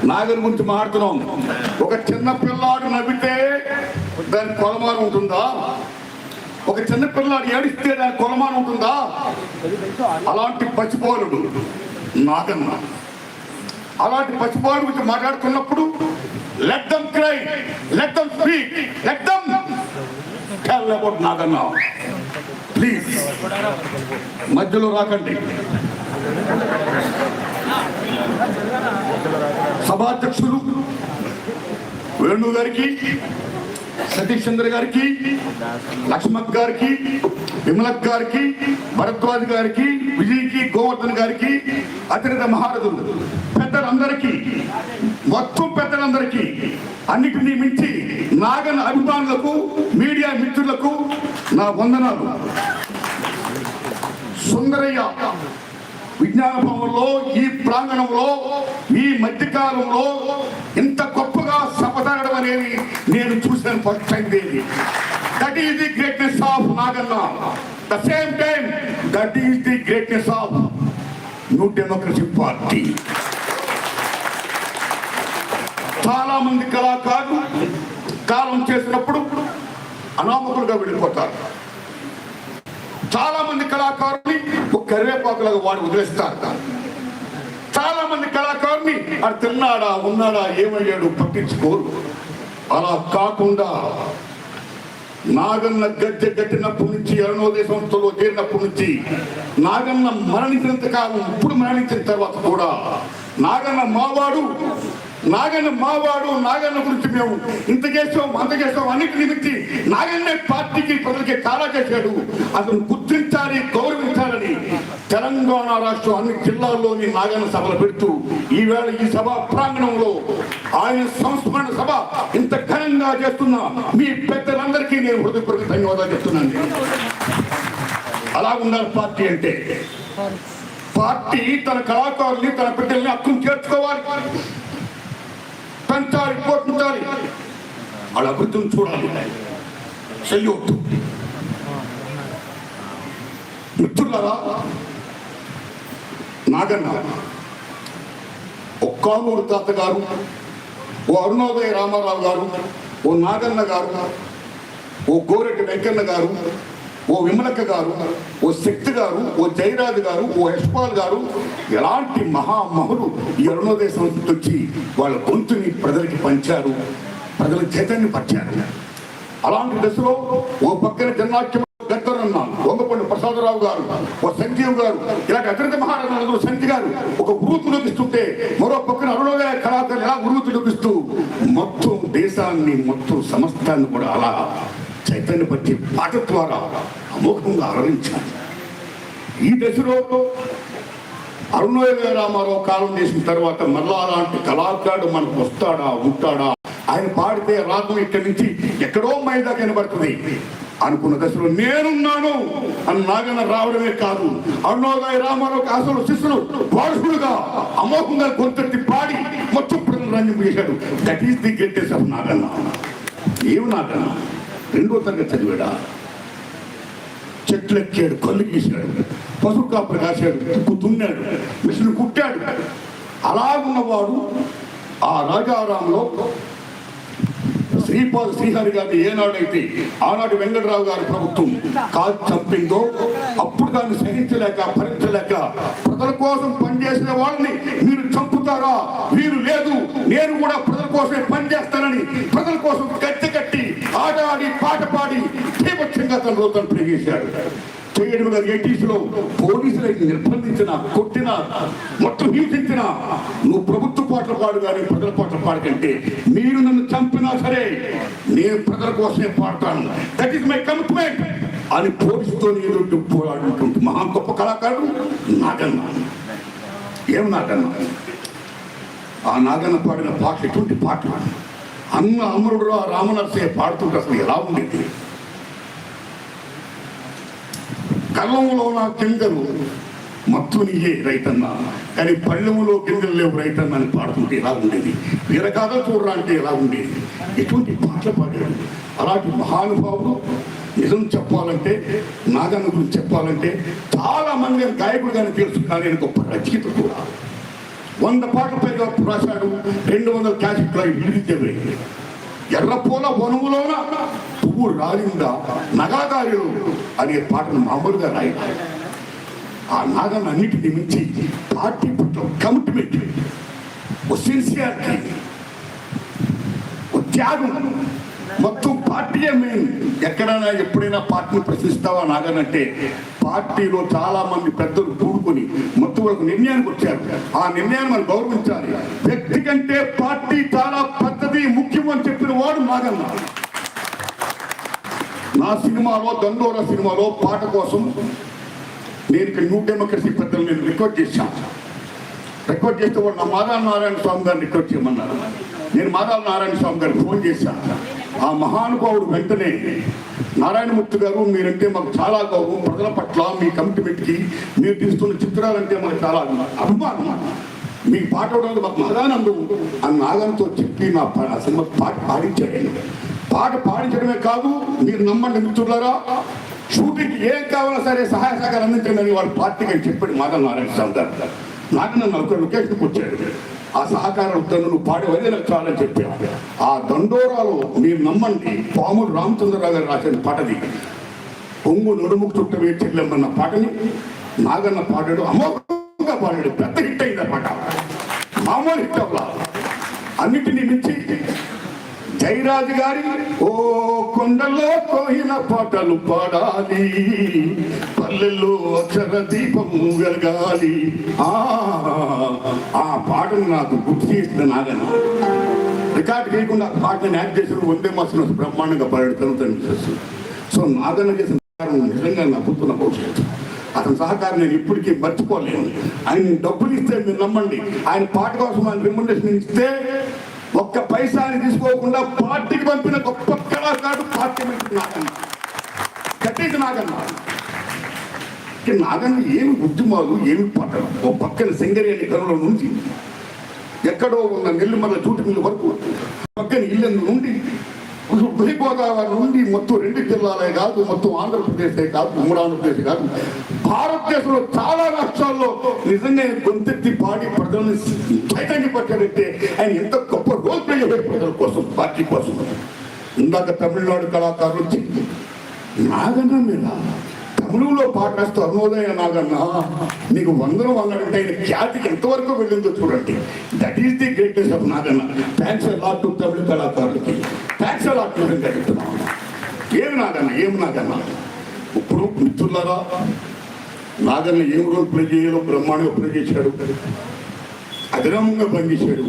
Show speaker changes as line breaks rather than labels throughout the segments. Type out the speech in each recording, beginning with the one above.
నాగన్ గురించి మాట్లాడుతున్నాం. ఒక చిన్న పిల్లాడు నవ్వితే దాని కొలమానం ఉంటుందా? ఒక చిన్న పిల్లాడు ఏడిస్తే దాని కొలమానం ఉంటుందా? అలాంటి పసిపోలుడు నాగన్న. అలాంటి పసిపోలు గురించి మాట్లాడుతున్నప్పుడు let them cry, let them speak, let them tell about Naganna. Please మధ్యలో రాకండి. సభాధ్యక్షులు వేణు గారికి, సతీష్ చంద్ర గారికి, లక్ష్మణ్ గారికి, విమలక్ గారికి, భరద్వాజ్ గారికి, విజయ్కి, గోవర్ధన్ గారికి, అతిరథ మహారథులు పెద్దలందరికీ, మొత్తం పెద్దలందరికీ, అన్నిటినీ మించి నాగన్ అభిమానులకు, మీడియా మిత్రులకు నా వందనాలు. సుందరయ్య విజ్ఞాన భవనంలో, ఈ ప్రాంగణంలో, ఈ మధ్యకాలంలో ఇంత గొప్పగా సభ జరగడం అనేది నేను చూసిన first time. That is the greatness of Naganna. The same time that is the greatness of new democracy party. చాలా మంది కళాకారులు కాలం చేసినప్పుడు అనామకులుగా వెళ్ళిపోతారు. చాలా మంది కళాకారుని ఒక కరివేపాకులాగా వాడు వదిలేస్తారు. చాలా మంది కళాకారుని అది తిన్నాడా, ఉన్నాడా, ఏమయ్యాడు పట్టించుకోరు. అలా కాకుండా నాగన్న గద్దె కట్టినప్పటి నుంచి, అరుణోదయ సంస్థలో చేరినప్పటి నుంచి, నాగన్న మరణించినంత కాలం, ఇప్పుడు మరణించిన తర్వాత కూడా నాగన్న మావాడు, నాగన్న మావాడు, నాగన్న గురించి మేము ఇంత చేసాం, అంత చేసాం, అన్నిటిని మించి నాగన్నే పార్టీకి, ప్రజలకి చాలా చేశాడు. అతను గుర్తించాలి, గౌరవించాలని తెలంగాణ రాష్ట్రం అన్ని జిల్లాల్లోని నాగన్న సభలు పెడుతూ ఈవేళ ఈ సభ ప్రాంగణంలో ఆయన సంస్మరణ సభ ఇంత ఘనంగా చేస్తున్న మీ పెద్దలందరికీ నేను హృదయపూర్వక ధన్యవాదాలు చెప్తున్నాను. అలా ఉండాలి పార్టీ అంటే. పార్టీ తన కళాకారుల్ని, తన బిడ్డల్ని హక్కును చేర్చుకోవాలి, పెంచాలి, పోషించాలి, వాళ్ళ అభివృద్ధిని చూడాలి. సెల్యూట్. మిత్రులారా, నాగన్న ఓ కానూరు తాత గారు, ఓ అరుణోదయ రామారావు గారు, ఓ నాగన్న గారు, ఓ గోరెడ్డి వెంకన్న గారు, ఓ విమలక్క గారు, ఓ శక్తి గారు, ఓ జయరాజు గారు, ఓ యశ్పాల్ గారు, ఎలాంటి మహామహులు ఈ అరుణోదయ సంస్థ వచ్చి వాళ్ళ గొంతుని ప్రజలకి పంచారు, ప్రజల చైతన్యం పరిచారు. అలాంటి దశలో ఓ పక్కన జన్నాట్యం గద్దరన్న, వంగపల్లి ప్రసాదరావు గారు, ఓ సంజీవ్ గారు, ఇలాంటి అతిరథ మహారాజు సంజయ్ గారు ఒక ఉరువు చూపిస్తుంటే, మరో పక్కన అరుణోదయ కళాకారులు ఎలా ఉరువు చూపిస్తూ మొత్తం దేశాన్ని, మొత్తం సమస్తాన్ని కూడా అలా చైతన్యపరిచే పాట ద్వారా అమోఘంగా ఆరాధించాలి. ఈ దశలో అరుణోదయ రామారావు కాలం చేసిన తర్వాత మళ్ళా అలాంటి కళాకారుడు మనకు వస్తాడా, ఉంటాడా? ఆయన పాడితే రాగం ఇక్కడి నుంచి ఎక్కడో మైదా కనబడుతుంది అనుకున్న దశలో నేనున్నాను అని నాగన్న రావడమే కాదు, అరుణోదయ రామారావు అసలు శిష్యులు వారసుడుగా అమోఘంగా గొంతెత్తి పాడి మొత్తం ప్రజలు రంజం చేశాడు. That is the greatest of Naganna. ఏమి నాగన్న? 2వ తరగతి చదివాడా, చెట్లు ఎక్కాడు, కళ్ళు గీశాడు, పసుపు కాపులు కాశాడు, దున్నాడు, మిషన్ కుట్టాడు. అలాగున్నవాడు ఆ రాజారాంలో శ్రీహరి గారిని ఏనాడైతే ఆనాడు వెంకటరావు గారి ప్రభుత్వం కాల్ చంపిందో అప్పుడు దాన్ని సహించలేక, భరించలేక ప్రజల కోసం పనిచేసిన వాళ్ళని మీరు చంపుతారా, మీరు లేదు, నేను కూడా ప్రజల కోసమే పనిచేస్తానని ప్రజల కోసం గట్టి కట్టి ఆట ఆడి పాట పాడి తీవ్రంగా తన రోజును పెరిగేశాడు. చేయడం 80s లో పోలీసులకి నిర్బంధించిన, కొట్టిన, మొత్తం హింసించిన, నువ్వు ప్రభుత్వ పాటలు పాడు కానీ ప్రజల పాటలు పాడకంటే, మీరు నన్ను చంపినా సరే నేను ప్రజల కోసమే పాడతాను, దట్ ఈస్ మై కమిట్మెంట్ అని పోలీసుతో ఎదురు పోరాడుకుంటూ మహా గొప్ప కళాకారుడు నాగన్న. ఏం నాగన్న? ఆ నాగన్న పాడిన పాటలు ఎటువంటి పాటలు! అన్న అమరుడు రామనరసయ్య పాడుతుంటే అసలు ఎలా ఉండేది? కళ్ళములో నా గింజలు మత్తునియే రైతన్న, కానీ పళ్ళెములో గింజలు లేవు రైతన్న అని పాడుతుంటే ఎలా ఉండేది? వీరగాథ చూడరా అంటే ఎలా ఉండేది? ఎటువంటి పాటలు పాడాడు. అలాంటి మహానుభావుడు. నిజం చెప్పాలంటే, నాగన్న గురించి చెప్పాలంటే చాలా మంది గాయకుడు కానీ తెలుసు, కానీ గొప్ప రచయిత కూడా. 100 పాటలు పైగా రాశాడు. 200 క్యాసెట్లు విడిచేవి. ఎర్రపూల వనములోన పువ్వు రాలిందా నగాదారిలో అనే పాటను మామూలుగా రాయి. ఆ నాగన్న అన్నిటిని మించి పార్టీ పట్ల కమిట్మెంట్, ఓ సిన్సియారిటీ, ఓ త్యాగం, మొత్తం పార్టీయే మెయిన్. ఎక్కడైనా ఎప్పుడైనా పార్టీని ప్రశ్నిస్తావా నాగనంటే పార్టీలో చాలా మంది పెద్దలు కూడుకొని మొత్తం ఒక నిర్ణయానికి వచ్చారు. ఆ నిర్ణయాన్ని మనం గౌరవించాలి. వ్యక్తి కంటే పార్టీ చాలా పెద్దది, ముఖ్యం అని చెప్పిన వాడు నాగన్న. నా సినిమాలో దండోరా సినిమాలో పాట కోసం నేను ఇక్కడ న్యూ డెమోక్రసీ పెద్దలు నేను రికార్డ్ చేశాను. రికార్డ్ చేస్తే వాడు నా మాదాల నారాయణ స్వామి గారిని రికార్డ్ చేయమన్నారు. నేను మాదాల నారాయణ స్వామి గారికి ఫోన్ చేశాను. ఆ మహానుభావుడు వెంటనే, నారాయణమూర్తి గారు మీరంటే మాకు చాలా గౌరవం, ప్రజల పట్ల మీ కమిట్మెంట్కి మీరు తీస్తున్న చిత్రాలంటే మాకు చాలా అభిమానం, మీ పాట మాకు మహానందం అని నాగంతో చెప్పి నా సినిమా పాట పాడించాడు. పాట పాడించడమే కాదు, మీరు నమ్మండి మిత్రులారా, షూటింగ్ ఏం కావాలో సరే సహాయ సహకారం అందించండి అని వాడు పార్టీకి అని చెప్పాడు మాదాల నారాయణ స్వామి గారు. నాకు నన్ను ఒక లొకేషన్కి వచ్చాడు. ఆ సహకారం తను నువ్వు పాడేవదే నాకు చాలని చెప్పాను. ఆ దండోరాలో మీరు నమ్మండి, పాములు రామచంద్రరావు గారు రాసిన పాటది. పొంగు నడుముకు చుట్టమే చెల్లెమ్మన్న పాటని నాగన్న పాడాడు. అమోఘంగా పాడాడు. పెద్ద హిట్ అయింది పాట, మామూలు హిట్ అవ్వాల. అన్నిటినీ మించి జయరాజు గారి ఓ కొండలో కోయిన పాటలు పాడాలి, పల్లెల్లో అక్షర దీపము వెలగాలి, ఆ పాటను నాకు గుర్తు చేసిన నాగన్న. రికార్డు చేయకుండా ఆ పాటను యాక్ట్ చేసిన వందే మాసం బ్రహ్మాండంగా పాడాడు తను. సో నాగన్న చేసిన నిజంగా నవ్వుతున్న భవిష్యత్తు. అతని సహకారం నేను ఇప్పటికీ మర్చిపోలేను. ఆయన డబ్బులు ఇస్తే మీరు నమ్మండి, ఆయన పాట కోసం ఆయన రికమెండేషన్ ఇస్తే ఒక్క పైసాని తీసుకోకుండా పార్టీకి పంపిన గొప్ప కళాకారుడు పార్టీ నాగన్న. గట్టికి నాగన్న. నాగన్న ఏమి ఉద్యమాలు, ఏమి పాటలు. ఓ పక్కన సింగరేణి కరువుల నుంచి ఎక్కడో ఉన్న నెల్లిమల్ల చూటుమిల్లి వరకు, పక్కన ఇల్లందు నుండి గోదావరి నుండి మొత్తం 2 జిల్లాలే కాదు, మొత్తం ఆంధ్రప్రదేశే కాదు, ఉమ్మడి ఆంధ్రప్రదేశ్ కాదు, భారతదేశంలో చాలా రాష్ట్రాల్లో నిజంగా గొంతెత్తి పాడి ప్రజల్ని చైతన్యపరిచాడంటే ఆయన ఎంత గొప్ప రోల్ ప్లే చేశాడు ప్రజల కోసం, పార్టీ కోసం. ఇందాక తమిళనాడు కళాకారులు వచ్చి నాగన్న మీద తమిళంలో పాట వేస్తూ అరుణోదయ నాగన్న నీకు వందనం అన్నాడంటే ఆయన ఖ్యాతికి ఎంతవరకు వెళ్ళిందో చూడండి. That is the greatest of Naganna. Thanks a lot to తమిళ కళాకారులకి, థ్యాంక్స్ అలాట్ టు చెప్తున్నాను. ఏమి నాగన్న, ఏమి నాగన్న. ఇప్పుడు మిత్రులారా, నాగన్న ఏం రోల్ ప్లే చేయాలో బ్రహ్మాండంగా ప్లే చేశాడు, అధిరంగా పనిచేశాడు.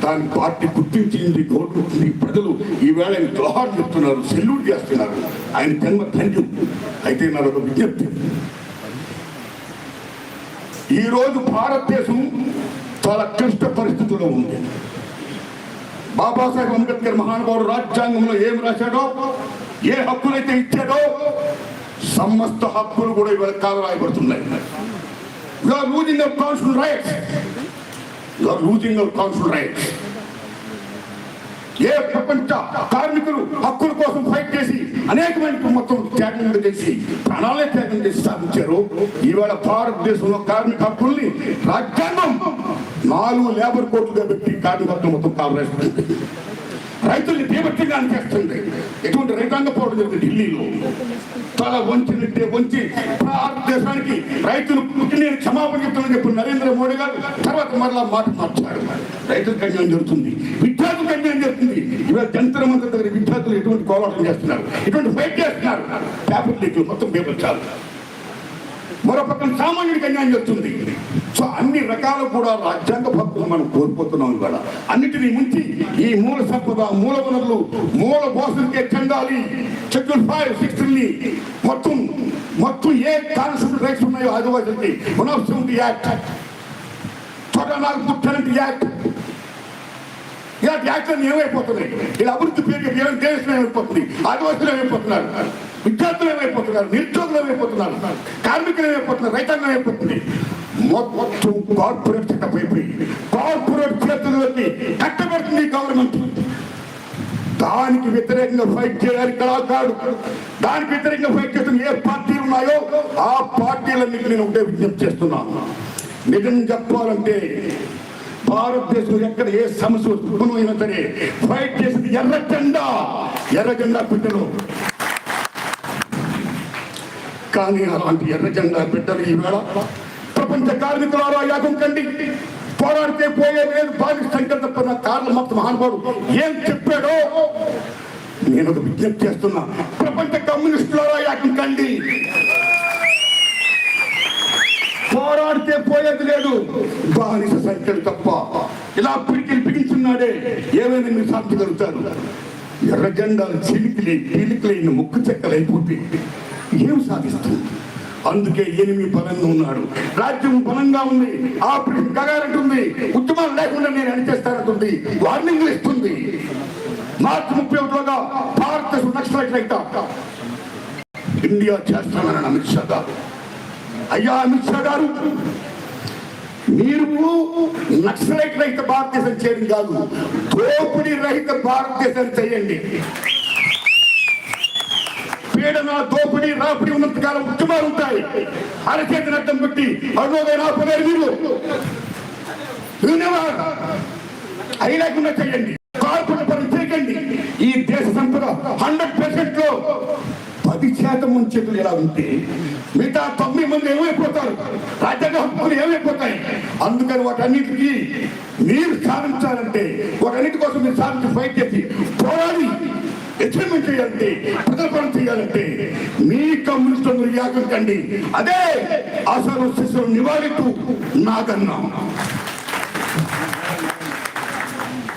దాని పార్టీ గుర్తించింది, గౌరవించింది. ప్రజలు ఈవేళ ఆయన జోహార్ చెప్తున్నారు, సెల్యూట్ చేస్తున్నారు. ఆయన జన్మ ధన్యం. అయితే నాకు ఒక విజ్ఞప్తి, ఈరోజు భారతదేశం చాలా క్లిష్ట పరిస్థితుల్లో ఉంది. బాబాసాహెబ్ అంబేద్కర్ మహానుభావుడు రాజ్యాంగంలో ఏం రాశాడో, ఏ హక్కులైతే ఇచ్చాడో సమస్త హక్కులు కూడా ఇవాళ కాలు రాయబడుతున్నాయి. You are losing your constitutional rights. You are losing your constitutional rights. ఏ ప్రపంచ కార్మికులు హక్కుల కోసం ఫైట్ చేసి అనేకమైన మొత్తం త్యాగం చేసి ప్రాణాలే త్యాగం చేసి సాధించారు, ఈవేళ భారతదేశంలో కార్మిక హక్కుల్ని రాజ్యాంగం 4 లేబర్ కోర్టుగా పెట్టి కార్మిక హక్కులు మొత్తం కావరాస్తుంది. రైతుల్ని తీవ్రంగా అనిపిస్తుంది. ఎటువంటి రైతాంగ పోవడం జరిగింది ఢిల్లీలో. చాలా వంచినట్టే వంచి భారతదేశానికి రైతులు నేను క్షమాపణ చెప్తానని చెప్పి నరేంద్ర మోడీ గారు తర్వాత మరలా మాట మార్చారు. రైతులకు అన్యాయం జరుగుతుంది, విద్యార్థులకు అన్యాయం జరుగుతుంది. ఇవాళ జంతర్ మంత్రి దగ్గర విద్యార్థులు ఎటువంటి పోరాటం చేస్తున్నారు, ఎటువంటి ఫైట్ చేస్తున్నారు. పేపర్ లీకులు మొత్తం పేపర్ చాలు. మరో పక్కన సామాన్యుడికి అన్యాయం జరుగుతుంది. సో అన్ని రకాలు కూడా రాజ్యాంగ భక్తులు మనం కోల్పోతున్నాం. ఇవాళ అన్నిటినీ ముంచి ఈ మూల సంపద, మూల వనరులు, మూల బోసలకే చెందాలి. షెడ్యూల్ 5, 6 మొత్తం ఏ కాన్స్టిట్యూషన్ రైట్స్ ఉన్నాయో ఆదివాసులకి 170 యాక్ట్, 140 యాక్ట్, ఇలాంటి యాక్ట్లన్నీ ఏమైపోతున్నాయి. ఇలా అభివృద్ధి పేరు దేశం ఏమైపోతుంది, ఆదివాసులు ఏమైపోతున్నారు, విద్యార్థులు ఏమైపోతున్నారు, నిరుద్యోగులు ఏమైపోతున్నారు, కార్మికులు ఏమైపోతున్నారు, రైతాంగం ఏమైపోతుంది. మొత్తం కార్పొరేట్ సెటప్ అయిపోయి కార్పొరేట్ చేతుల్లోకి కట్టబడుతుంది గవర్నమెంట్. దానికి వ్యతిరేకంగా ఫైట్ చేయాలి కళాకారుడు. దానికి వ్యతిరేకంగా ఫైట్ చేస్తున్న ఏ పార్టీలు ఉన్నాయో ఆ పార్టీలన్నింటినీ నేను ఒకటే విజ్ఞప్తి చేస్తున్నాను. నిజం చెప్పాలంటే భారతదేశంలో ఎక్కడ ఏ సమస్య ఉత్పన్నమైనా సరే ఫైట్ చేసింది ఎర్ర జెండా బిడ్డలు. కానీ అలాంటి ఎర్ర జెండా బిడ్డలు ఈవేళ ప్రపంచ కార్మికులారా యాగం కండి, పోరాడితే పోయే లేదు భారీ సంకల్ప కార్ల మొత్తం మహానుభావుడు ఏం చెప్పాడో నేను ఒక విజ్ఞప్తి చేస్తున్నా. ప్రపంచ కమ్యూనిస్టులారా యాగం కండి, పోరాడితే పోయేది లేదు బానిస సంఖ్యలు తప్ప. ఇలా బిగించున్నాడే ఏమైనా మీరు సాధించగలుగుతారు? ఎర్ర జెండాలు చీలికలైన ముక్కు చెక్కలైపోతే ఏం సాధిస్తుంది? అందుకే ఎనిమిది బలంగా ఉన్నాడు, రాజ్యం బలంగా ఉంది, ఆపరేషన్ గగారంటుంది, ఉద్యమాలు లేకుండా నేను అనిచేస్తానంటుంది, వార్నింగ్ ఇస్తుంది. మార్చి 31లోగా భారతదేశం నక్సలైట్ రైతా ఇండియా చేస్తానని అమిత్ షా గారు. అయ్యా అమిత్ షా గారు, మీరు నక్సలైట్ రహిత భారతదేశం చేయడం కాదు, దోపిడీ రహిత భారతదేశాన్ని చేయండి. పీడన దోపిడీ రాపిడి ఉన్నంత కాలం ఉద్యమాలు ఉంటాయి. అరచేతిని అడ్డం పెట్టి అరుణోదయ ఆపలేరు మీరు. అవి లేకుండా చేయండి, కార్పొరేట్ పనులు చేయకండి. ఈ దేశ సంపద 100% లో 10% మంది చేతులు ఎలా ఉంటే మిగతా 9 మంది ఏమైపోతారు? రాజ్యాంగ హక్కులు ఏమైపోతాయి? అందుకని వాటన్నిటికీ మీరు సాధించాలంటే, వాటన్నిటి కోసం మీరు సాధించి ఫైట్ చేసి పోరాడి అచీవ్మెంట్ చేయాలంటే, ప్రజల పనులు చేయాలంటే మీ కమ్యూనిస్టులు యాగం కండి. అదే అసలు శిశువు నివాళిస్తూ నాకన్నా.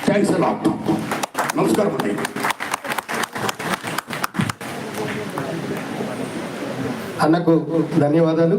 Thanks a lot. నమస్కారం అండి.
అన్నకు ధన్యవాదాలు.